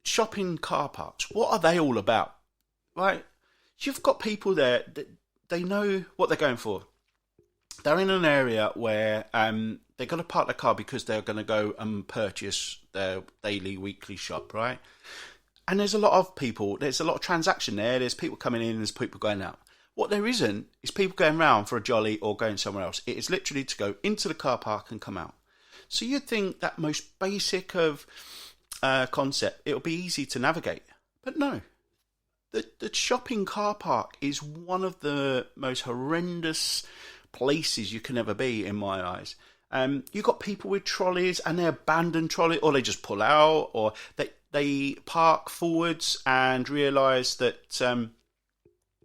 shopping car parks, what are they all about? Right? You've got people there that they know what they're going for. They're in an area where they're going to park their car because they're going to go and purchase their daily, weekly shop, right? And there's a lot of people, there's a lot of transaction there, there's people coming in, there's people going out. What there isn't is people going round for a jolly or going somewhere else. It is literally to go into the car park and come out. So you'd think that most basic of concept, it'll be easy to navigate. But no. The shopping car park is one of the most horrendous places you can ever be, in my eyes. You've got people with trolleys and they abandon trolley, or they just pull out, or they park forwards and realise that,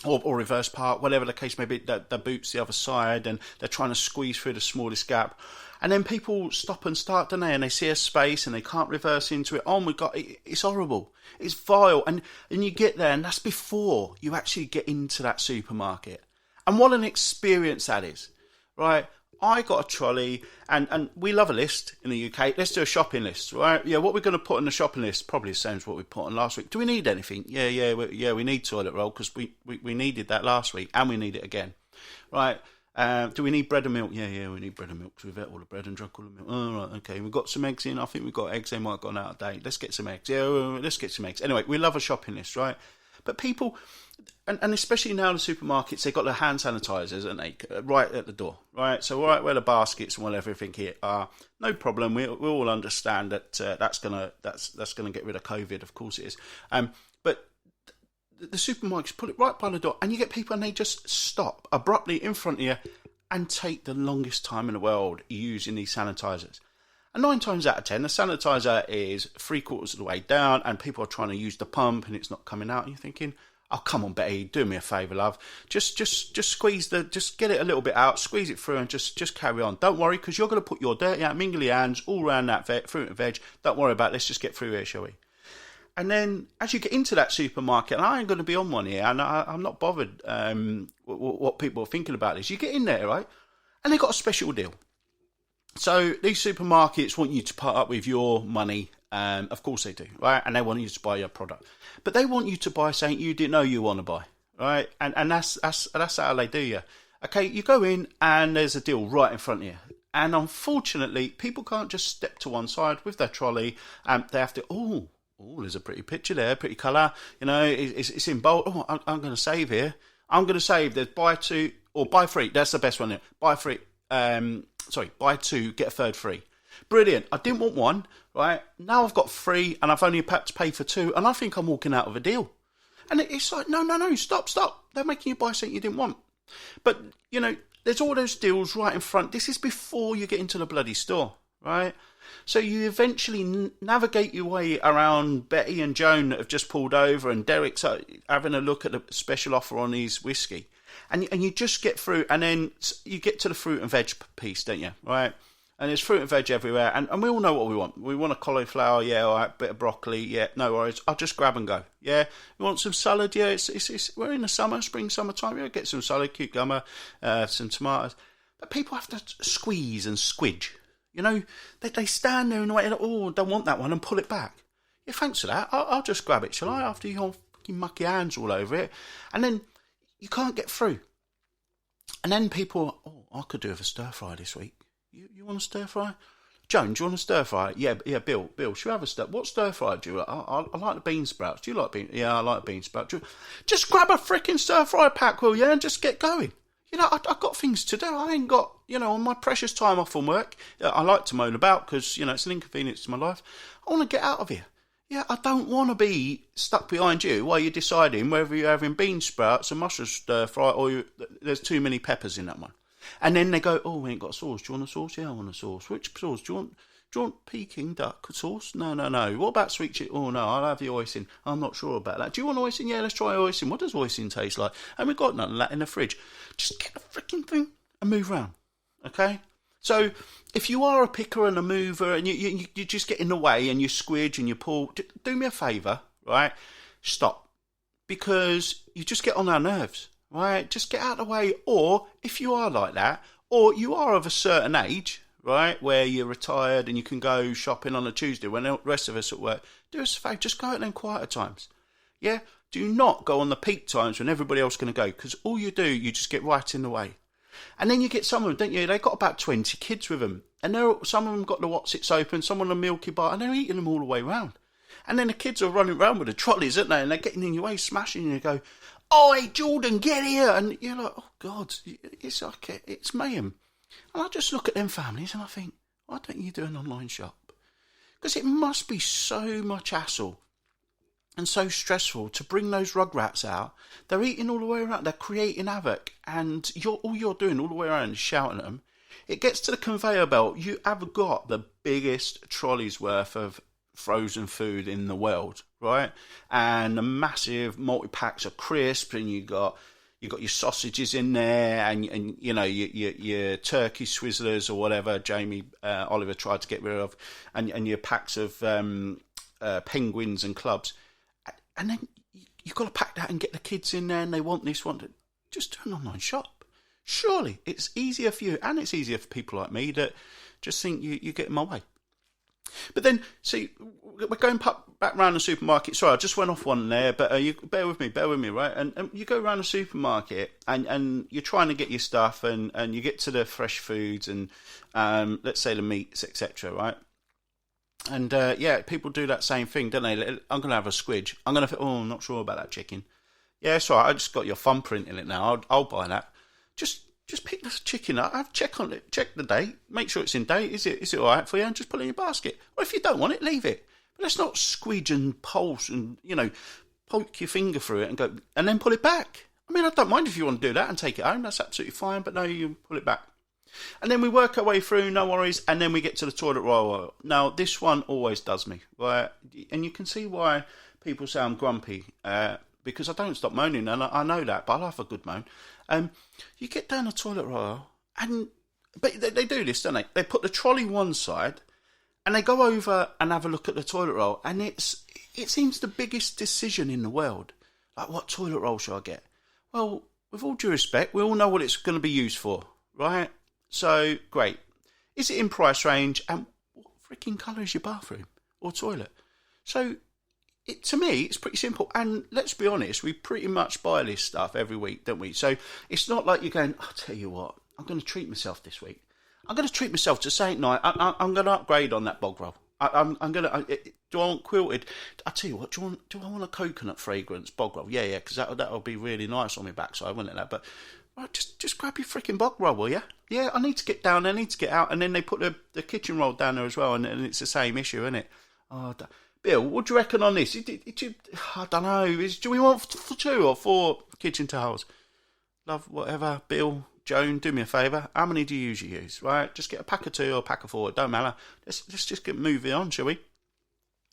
or reverse park, whatever the case may be, that the boot's the other side and they're trying to squeeze through the smallest gap. And then people stop and start, don't they? And they see a space and they can't reverse into it. Oh my God, it's horrible. It's vile. And you get there, and that's before you actually get into that supermarket. And what an experience that is, right? I got a trolley, and we love a list in the UK. Let's do a shopping list, right? Yeah, what we're going to put on the shopping list probably the same as what we put on last week. Do we need anything? Yeah, we need toilet roll because we needed that last week and we need it again, right? Do we need bread and milk? Yeah, we need bread and milk because we've ate all the bread and drunk all the milk. Oh, right, okay. We've got some eggs in. I think we've got eggs. They might have gone out of date. Let's get some eggs. Yeah, let's get some eggs. Anyway, we love a shopping list, right? But people, and especially now in the supermarkets, they've got their hand sanitizers, and they right at the door, right? So right where the baskets and everything here are, no problem. We all understand that that's gonna get rid of COVID. Of course it is. But the supermarkets put it right by the door, and you get people, and they just stop abruptly in front of you and take the longest time in the world using these sanitizers. And 9 times out of 10, the sanitizer is 3/4 of the way down, and people are trying to use the pump, and it's not coming out. And you're thinking, "Oh, come on, Betty, do me a favour, love. Just squeeze just get it a little bit out, squeeze it through, and just carry on. Don't worry, because you're going to put your dirty, mingly hands all around that fruit and veg. Don't worry about it. Let's just get through here, shall we?" And then, as you get into that supermarket, and I ain't going to be on one here, and I'm not bothered what people are thinking about this. You get in there, right, and they've got a special deal. So these supermarkets want you to part up with your money. Of course they do, right? And they want you to buy your product. But they want you to buy something you didn't know you want to buy, right? And that's how they do you. Okay, you go in and there's a deal right in front of you. And unfortunately, people can't just step to one side with their trolley. They have to, there's a pretty picture there, pretty colour. You know, it's in bold. Oh, I'm going to save here. I'm going to save. There's buy two or buy three. That's the best one there. Buy three. Buy two, get a third free. Brilliant. I didn't want one, right? Now I've got 3 and I've only had to pay for 2, and I think I'm walking out of a deal. And it's like, no, stop. They're making you buy something you didn't want. But, you know, there's all those deals right in front. This is before you get into the bloody store, right? So you eventually navigate your way around Betty and Joan that have just pulled over, and Derek's having a look at the special offer on his whiskey. And you just get through, and then you get to the fruit and veg piece, don't you? Right? And there's fruit and veg everywhere, and we all know what we want. We want a cauliflower, yeah, all right, bit of broccoli, yeah, no worries. I'll just grab and go. Yeah, you want some salad? Yeah, we're in the summertime. Yeah, get some salad, cucumber, some tomatoes. But people have to squeeze and squidge. You know, they stand there and wait. Oh, don't want that one, and pull it back. Yeah, thanks for that. I'll just grab it, shall I? After you fucking muck your hands all over it, and then you can't get through. And then people, I could do with a stir fry this week. You want a stir fry? Joan, do you want a stir fry? Yeah, Bill, should we have a stir? What stir fry do you like? I like the bean sprouts. Do you like bean? Yeah, I like bean sprouts. Just grab a freaking stir fry pack, will you, and just get going. You know, I've got things to do. I ain't got, on my precious time off from work. I like to moan about because, it's an inconvenience to my life. I want to get out of here. Yeah, I don't want to be stuck behind you while you're deciding whether you're having bean sprouts and mushroom stir fry or there's too many peppers in that one. And then they go, we ain't got a sauce. Do you want a sauce? Yeah, I want a sauce. Which sauce? Do you want Peking duck sauce? No. What about sweet chili? Oh, no, I'll have the hoisin. I'm not sure about that. Do you want hoisin? Yeah, let's try hoisin. What does hoisin taste like? And we've got none of that in the fridge. Just get the freaking thing and move around, okay? So if you are a picker and a mover and you just get in the way and you squidge and you pull, do me a favour, right? Stop. Because you just get on our nerves, right? Just get out of the way. Or if you are like that, or you are of a certain age, right, where you're retired and you can go shopping on a Tuesday when the rest of us at work, do us a favour, just go at them quieter times. Yeah? Do not go on the peak times when everybody else is going to go, because all you do, you just get right in the way. And then you get some of them, don't you? They've got about 20 kids with them. And some of them got the Whatsits open, some on the Milky Bar, and they're eating them all the way round. And then the kids are running around with the trolleys, aren't they? And they're getting in your way, smashing you. You go, "Oi, Jordan, get here!" And you're like, "Oh God, it's mayhem." And I just look at them families and I think, why don't you do an online shop? Because it must be so much hassle and so stressful to bring those rugrats out. They're eating all the way around. They're creating havoc, and all you're doing all the way around is shouting at them. It gets to the conveyor belt. You have got the biggest trolley's worth of frozen food in the world, right? And the massive multi-packs of crisps, and you got your sausages in there, and you know your turkey swizzlers or whatever Jamie Oliver tried to get rid of, and your packs of penguins and clubs, and then you've got to pack that and get the kids in there, and they want this, want it. Just do an online shop. Surely it's easier for you, and it's easier for people like me that just think you get in my way. But then, see, we're going back round the supermarket. Sorry, I just went off one there, but you bear with me, right? And you go around the supermarket and you're trying to get your stuff, and you get to the fresh foods and let's say the meats, etc., right? And people do that same thing, don't they? I'm going to have a squidge. I'm going to think, I'm not sure about that chicken. Yeah, it's all right. I just got your thumbprint in it now. I'll buy that. Just pick the chicken up, have check on it, check the date, make sure it's in date. Is it all right for you? And just put it in your basket. Or if you don't want it, leave it. But let's not squidge and pulse and poke your finger through it and go and then pull it back. I mean, I don't mind if you want to do that and take it home. That's absolutely fine. But no, you pull it back. And then we work our way through, no worries, and then we get to the toilet roll. Now, this one always does me, right? And you can see why people say I'm grumpy, because I don't stop moaning, and I know that, but I love a good moan. You get down the toilet roll, but they do this, don't they? They put the trolley one side, and they go over and have a look at the toilet roll, and it seems the biggest decision in the world. Like, what toilet roll shall I get? Well, with all due respect, we all know what it's going to be used for, right? So, great. Is it in price range? And what freaking colour is your bathroom or toilet? So, to me, it's pretty simple. And let's be honest, we pretty much buy this stuff every week, don't we? So, it's not like you're going, I'll tell you what, I'm going to treat myself this week. I'm going to treat myself to Saint Night. I'm going to upgrade on that bog roll. I'm going to... Do I want quilted? I'll tell you what, do I want a coconut fragrance bog roll? Yeah, because that'll be really nice on my backside, wouldn't it? But... Right, just grab your freaking bog roll, will you? Yeah, I need to get down, I need to get out. And then they put the kitchen roll down there as well, and it's the same issue, isn't it? Oh, Bill, what do you reckon on this? I don't know. Do we want 2 or 4 kitchen towels? Love, whatever. Bill, Joan, do me a favour. How many do you usually use? Right, just get a pack of 2 or a pack of 4. It don't matter. Let's just get moving on, shall we?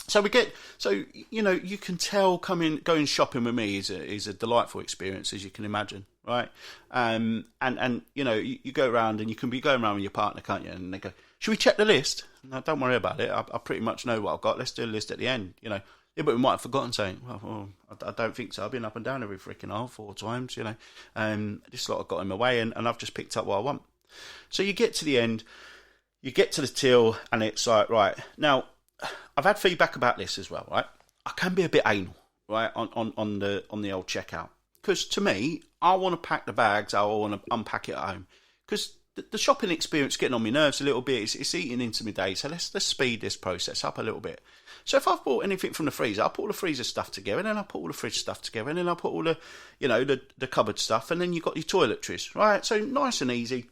So you can tell going shopping with me is a delightful experience, as you can imagine, right? And you go around, and you can be going around with your partner, can't you? And they go, should we check the list? No, don't worry about it. I pretty much know what I've got. Let's do a list at the end, Yeah, but we might have forgotten something. Well, I don't think so. I've been up and down every freaking hour 4 times, This lot I've got in my way, and I've just picked up what I want. So you get to the end, you get to the till, and it's like, right, now... I've had feedback about this as well, right? I can be a bit anal, right, on the old checkout, because to me, I want to pack the bags, I want to unpack it at home, because the shopping experience is getting on my nerves a little bit. It's eating into my day, so let's speed this process up a little bit. So if I've bought anything from the freezer, I put all the freezer stuff together, and then I put all the fridge stuff together, and then I put all the the cupboard stuff, and then you've got your toiletries, right? So nice and easy.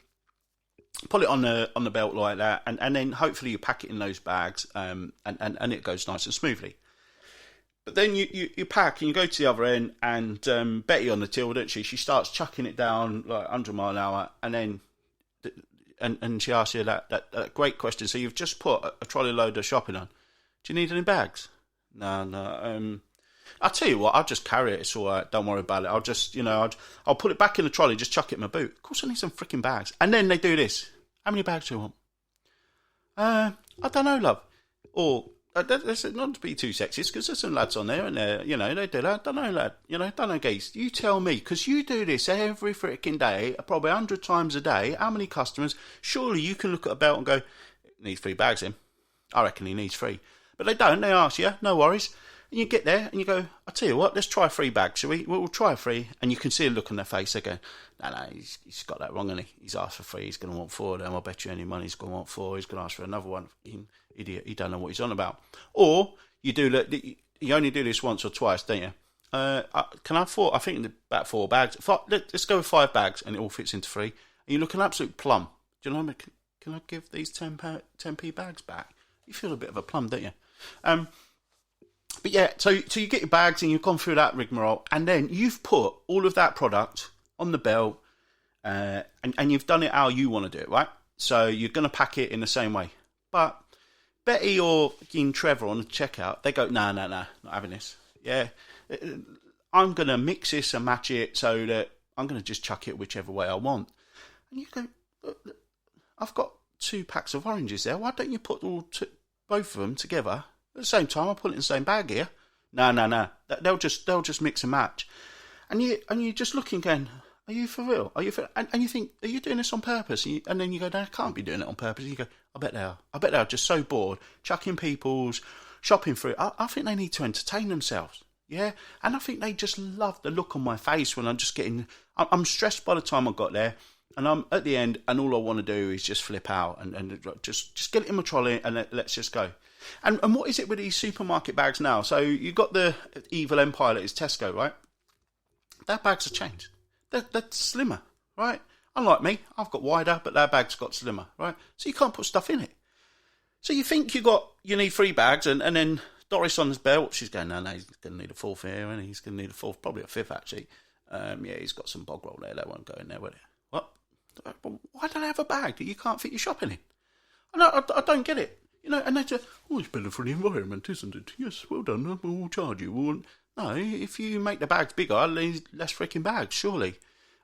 Pull it on the belt like that, and then hopefully you pack it in those bags, and it goes nice and smoothly. But then you pack and you go to the other end, and Betty on the till, doesn't she? She starts chucking it down like 100 mile an hour, and then and she asks you that great question. So you've just put a trolley load of shopping on. Do you need any bags? No. I'll tell you what, I'll just carry it. It's all right. Don't worry about it. I'll just, I'll put it back in the trolley, just chuck it in my boot. Of course I need some freaking bags. And then they do this. How many bags do you want? I don't know, love. Or, That's not to be too sexist, because there's some lads on there, and they do that. Don't know, lad. Don't know, geese. You tell me, because you do this every freaking day, probably 100 times a day. How many customers? Surely you can look at a belt and go, needs 3 bags in. I reckon he needs 3. But they don't. They ask you, no worries. And you get there and you go, I'll tell you what, let's try 3 bags, shall we? We'll try 3. And you can see a look on their face. They go, no, he's got that wrong, hasn't he? He's asked for 3. He's going to want 4 of them. I bet you any money he's going to want 4. He's going to ask for another one. Idiot. He don't know what he's on about. Or you you only do this once or twice, don't you? Can I have 4? I think about 4 bags. Let's go with 5 bags and it all fits into 3. And you look an absolute plum. Do you know what I mean? Can I give these 10p bags back? You feel a bit of a plum, don't you? But yeah, so you get your bags and you've gone through that rigmarole, and then you've put all of that product on the belt, and you've done it how you want to do it, right? So you're going to pack it in the same way. But Betty or Trevor on the checkout, they go, no, not having this. Yeah, I'm going to mix this and match it so that I'm going to just chuck it whichever way I want. And you go, look, I've got 2 packs of oranges there. Why don't you put both of them together? At the same time, I'll put it in the same bag here. No. They'll just mix and match. And you're just looking going, are you for real? Are you for? And you think, are you doing this on purpose? And then you go, no, I can't be doing it on purpose. And you go, I bet they are. I bet they are just so bored, chucking people's shopping through. I think they need to entertain themselves. Yeah? And I think they just love the look on my face when I'm just I'm stressed by the time I got there. And I'm at the end, and all I want to do is just flip out and just get it in my trolley and let's just go. And what is it with these supermarket bags now? So you got the evil empire that is Tesco, right? Their bags have changed. They're slimmer, right? Unlike me, I've got wider, but their bag's got slimmer, right? So you can't put stuff in it. So you think you need 3 bags, and then Doris on his belt, she's going, no, he's going to need a 4th here, and he's going to need a 4th, probably a 5th actually. He's got some bog roll there, that won't go in there, will it? What? Why do they have a bag that you can't fit your shopping in? I don't get it. And they say, it's better for the environment, isn't it? Yes, well done, we'll charge you. No, if you make the bags bigger, less freaking bags, surely.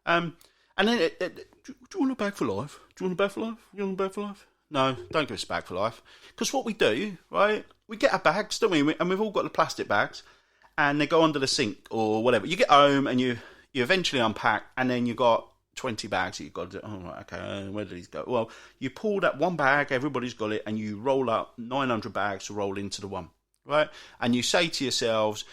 And then, do you want a bag for life? Do you want a bag for life? You want a bag for life? No, don't give us a bag for life. Because what we do, right, we get our bags, don't we? And we've all got the plastic bags, and they go under the sink or whatever. You get home and you eventually unpack, and then you got 20 bags that you've got to do. Oh, right, okay, where do these go? Well, you pull that one bag, everybody's got it, and you roll up 900 bags to roll into the one, right? And you say to yourselves,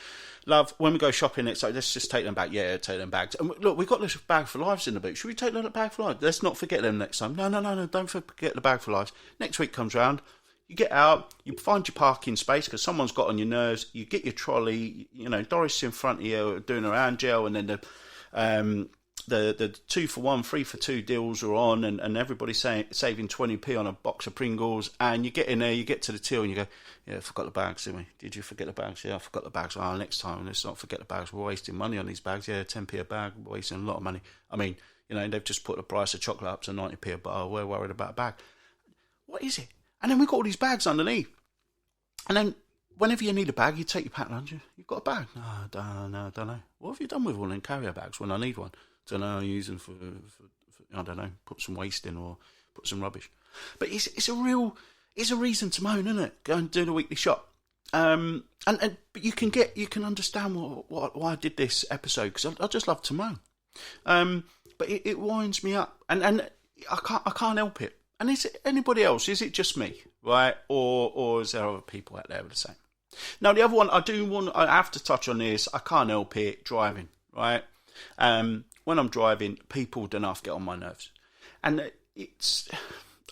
love, when we go shopping, it's like, let's just take them back. Yeah, take them bags. And look, we've got this bag for lives in the boot. Should we take that bag for lives? Let's not forget them next time. No, don't forget the bag for lives. Next week comes round, you get out, you find your parking space because someone's got on your nerves, you get your trolley, Doris in front of you doing her hand gel, and then the 2 for 1, 3 for 2 deals are on, and everybody's saving 20p on a box of Pringles, and you get in there, you get to the till, and you go, yeah, I forgot the bags, didn't we? Did you forget the bags? Yeah, I forgot the bags. Oh, next time, let's not forget the bags. We're wasting money on these bags. Yeah, 10p a bag, we're wasting a lot of money. I mean, they've just put the price of chocolate up to 90p a bar. We're worried about a bag. What is it? And then we've got all these bags underneath. And then whenever you need a bag, you take your pack lunch, you've got a bag. No, I don't know. What have you done with all them carrier bags when I need one? Don't know, use them for I don't know, put some waste in or put some rubbish. But it's a reason to moan, isn't it? Go and do the weekly shop. But you can understand why I did this episode, because I just love to moan. But it winds me up, and I can't help it. And is it anybody else? Is it just me, right? Or is there other people out there with the same? Now the other one I have to touch on this. I can't help it. Driving, right? When I'm driving, people don't have to get on my nerves, and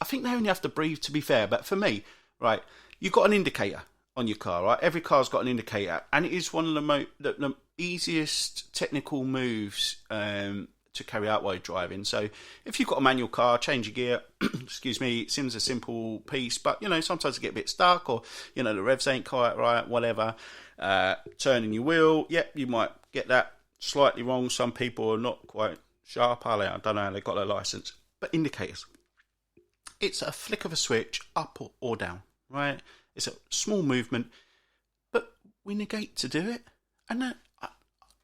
I think they only have to breathe, to be fair. But for me, right, you've got an indicator on your car, right? Every car's got an indicator, and it is one of the easiest technical moves to carry out while you're driving. So if you've got a manual car, change your gear. Excuse me, it seems a simple piece, but sometimes you get a bit stuck, or the revs ain't quite right, whatever. Turning your wheel, you might get that slightly wrong. Some people are not quite sharp, are they? I don't know how they got their license. But indicators, it's a flick of a switch, up or down, right? It's a small movement, but we negate to do it. And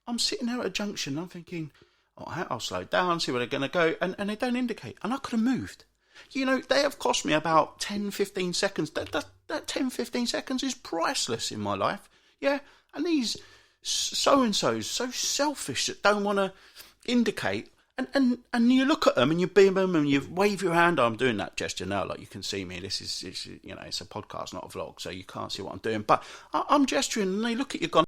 I'm sitting there at a junction, I'm thinking, I'll slow down, see where they're going to go, and they don't indicate. And I could have moved. They have cost me about 10, 15 seconds. that 10, 15 seconds is priceless in my life. Yeah, and these so-and-sos, so selfish that don't want to indicate, and you look at them and you beam them and you wave your hand. I'm doing that gesture now, like you can see me. It's a podcast, not a vlog, so you can't see what I'm doing. But I'm gesturing, and they look at you, gone,